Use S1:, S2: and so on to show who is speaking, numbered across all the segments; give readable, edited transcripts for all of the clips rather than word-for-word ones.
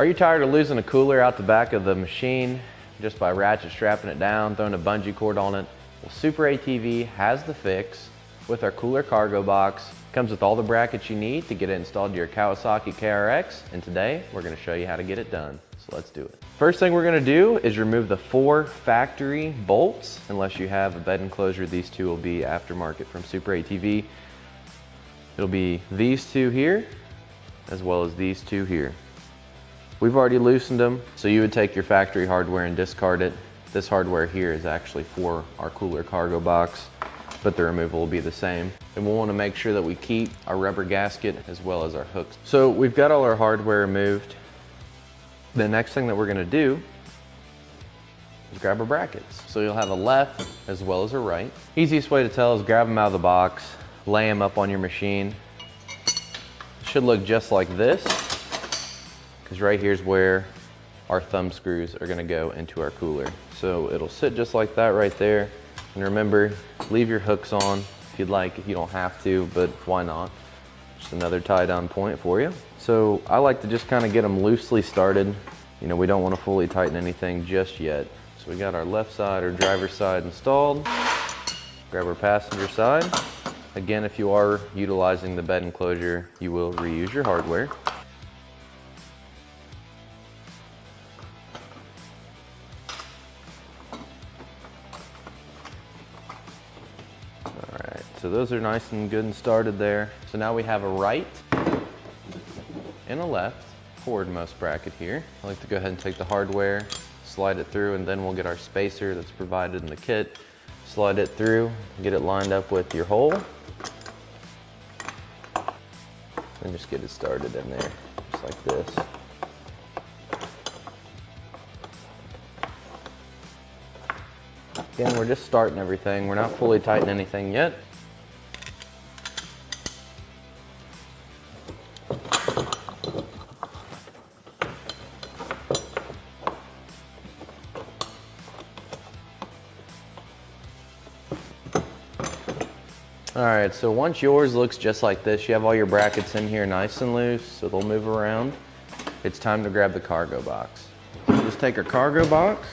S1: Are you tired of losing a cooler out the back of the machine just by ratchet strapping it down, throwing a bungee cord on it? Well, SuperATV has the fix with our cooler cargo box. Comes with all the brackets you need to get it installed to your Kawasaki KRX, and today we're going to show you how to get it done. So let's do it. First thing we're going to do is remove the 4 factory bolts. Unless you have a bed enclosure, these 2 will be aftermarket from SuperATV. It'll be these 2 here, as well as these 2 here. We've already loosened them, so you would take your factory hardware and discard it. This hardware here is actually for our cooler cargo box, but the removal will be the same. And we'll want to make sure that we keep our rubber gasket as well as our hooks. So we've got all our hardware removed. The next thing that we're going to do is grab our brackets. So you'll have a left as well as a right. Easiest way to tell is grab them out of the box, lay them up on your machine. It should look just like this, because right here's where our thumb screws are going to go into our cooler. So it'll sit just like that right there. And remember, leave your hooks on if you'd like, if you don't have to, but why not? Just another tie down point for you. So I like to just kind of get them loosely started. You know, we don't want to fully tighten anything just yet. So we got our left side or driver's side installed. Grab our passenger side. Again, if you are utilizing the bed enclosure, you will reuse your hardware. So those are nice and good and started there. So now we have a right and a left forwardmost bracket here. I like to go ahead and take the hardware, slide it through, and then we'll get our spacer that's provided in the kit. Slide it through, get it lined up with your hole, and just get it started in there, just like this. Again, we're just starting everything. We're not fully tightening anything yet. All right, so once yours looks just like this, you have all your brackets in here nice and loose, so they'll move around. It's time to grab the cargo box. So just take our cargo box,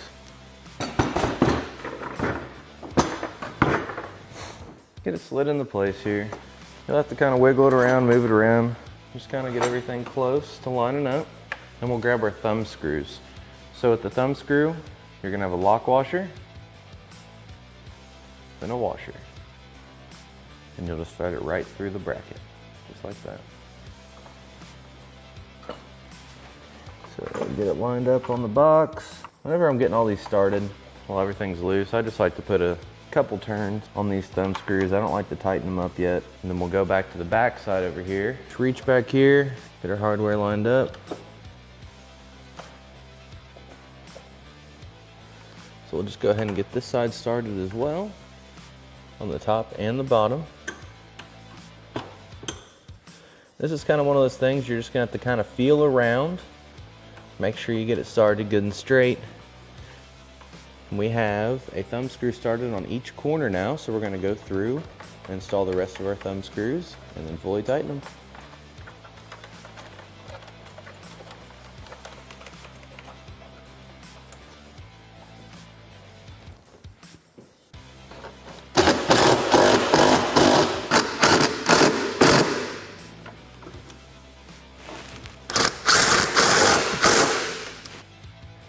S1: get it slid into place here. You'll have to kind of wiggle it around, move it around, just kind of get everything close to lining up. Then we'll grab our thumb screws. So with the thumb screw, you're gonna have a lock washer, then a washer. And you'll just thread it right through the bracket, just like that. So get it lined up on the box. Whenever I'm getting all these started, while everything's loose, I just like to put a couple turns on these thumb screws. I don't like to tighten them up yet. And then we'll go back to the back side over here. Just reach back here, get our hardware lined up. So we'll just go ahead and get this side started as well, on the top and the bottom. This is kind of one of those things you're just gonna have to kind of feel around. Make sure you get it started good and straight. We have a thumb screw started on each corner now, so we're gonna go through and install the rest of our thumb screws and then fully tighten them.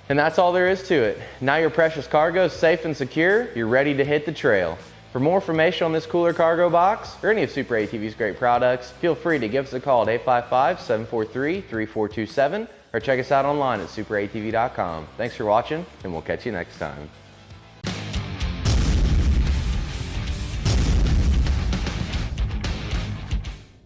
S1: And that's all there is to it. Now your precious cargo is safe and secure. You're ready to hit the trail. For more information on this cooler cargo box or any of SuperATV's great products, feel free to give us a call at 855-743-3427 or check us out online at superatv.com. Thanks for watching, and we'll catch you next time.